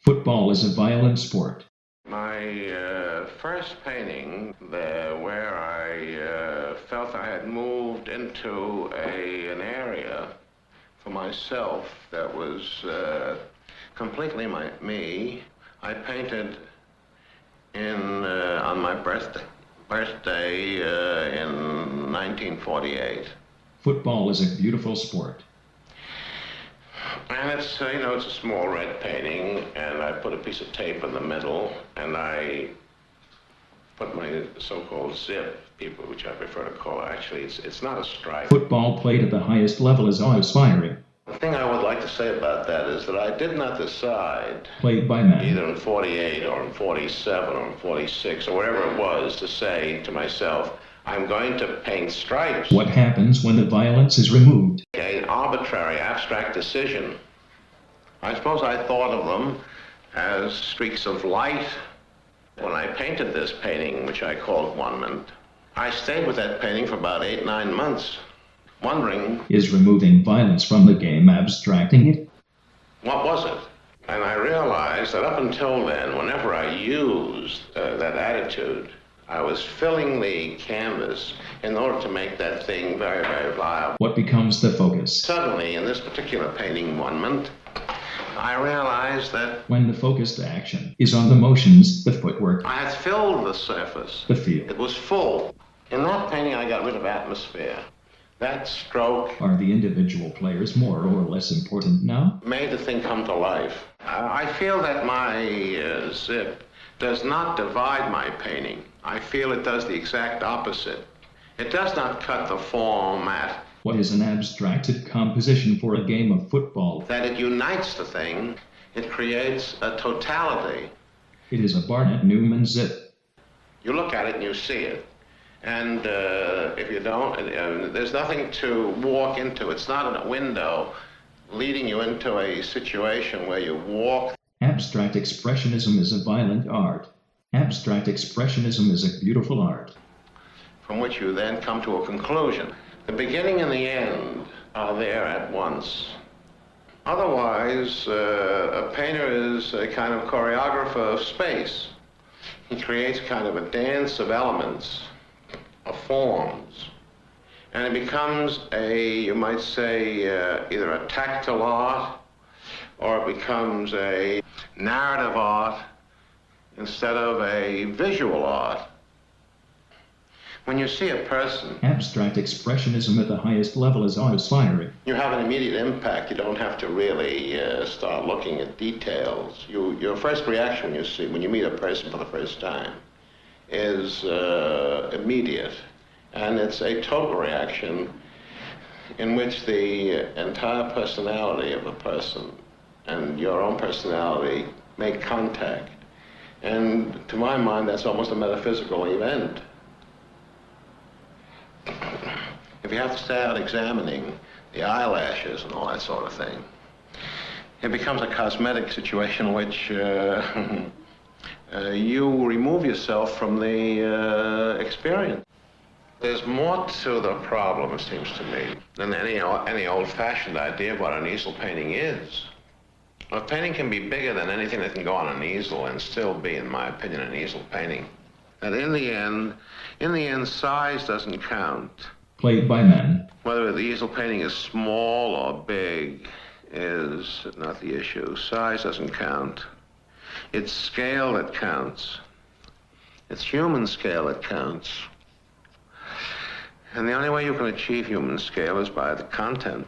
Football is a violent sport. My first painting, where I felt I had moved into an area for myself that was completely me, I painted on my birthday in 1948. Football is a beautiful sport. And it's it's a small red painting, and I put a piece of tape in the middle, and I put my so-called zip, which I prefer to call it. Actually, it's not a stripe. Football played at the highest level is awe-inspiring. The thing I would like to say about that is that I did not decide, Played by men, either in 48 or in 47 or in 46 or whatever it was, to say to myself, I'm going to paint stripes. What happens when the violence is removed? An arbitrary, abstract decision. I suppose I thought of them as streaks of light. When I painted this painting, which I called Wonderment, I stayed with that painting for about 8-9 months, wondering, is removing violence from the game abstracting it? What was it? And I realized that up until then, whenever I used that attitude, I was filling the canvas in order to make that thing very, very viable. What becomes the focus? Suddenly, in this particular painting, Wonderment, I realized that when the focused action is on the motions, the footwork, I had filled the surface. The field. It was full. In that painting, I got rid of atmosphere. That stroke are the individual players more or less important now? Made the thing come to life. I feel that my zip does not divide my painting. I feel it does the exact opposite. It does not cut the format. What is an abstracted composition for a game of football? That it unites the thing. It creates a totality. It is a Barnett Newman zip. You look at it and you see it. And if you don't, there's nothing to walk into. It's not a window leading you into a situation where you walk. Abstract expressionism is a violent art. Abstract expressionism is a beautiful art, from which you then come to a conclusion. The beginning and the end are there at once. Otherwise, a painter is a kind of choreographer of space. He creates kind of a dance of elements, of forms, and it becomes you might say, either a tactile art, or it becomes a narrative art instead of a visual art. When you see a person, abstract expressionism at the highest level is awe-inspiring. You have an immediate impact. You don't have to really start looking at details. Your first reaction when you meet a person for the first time is immediate, and it's a total reaction in which the entire personality of the person and your own personality make contact. And to my mind, that's almost a metaphysical event. If you have to start examining the eyelashes and all that sort of thing, it becomes a cosmetic situation in which you remove yourself from the experience. There's more to the problem, it seems to me, than any old-fashioned idea of what an easel painting is. A painting can be bigger than anything that can go on an easel and still be, in my opinion, an easel painting. And in the end, size doesn't count. Played by men. Whether the easel painting is small or big is not the issue. Size doesn't count. It's scale that counts. It's human scale that counts. And the only way you can achieve human scale is by the content.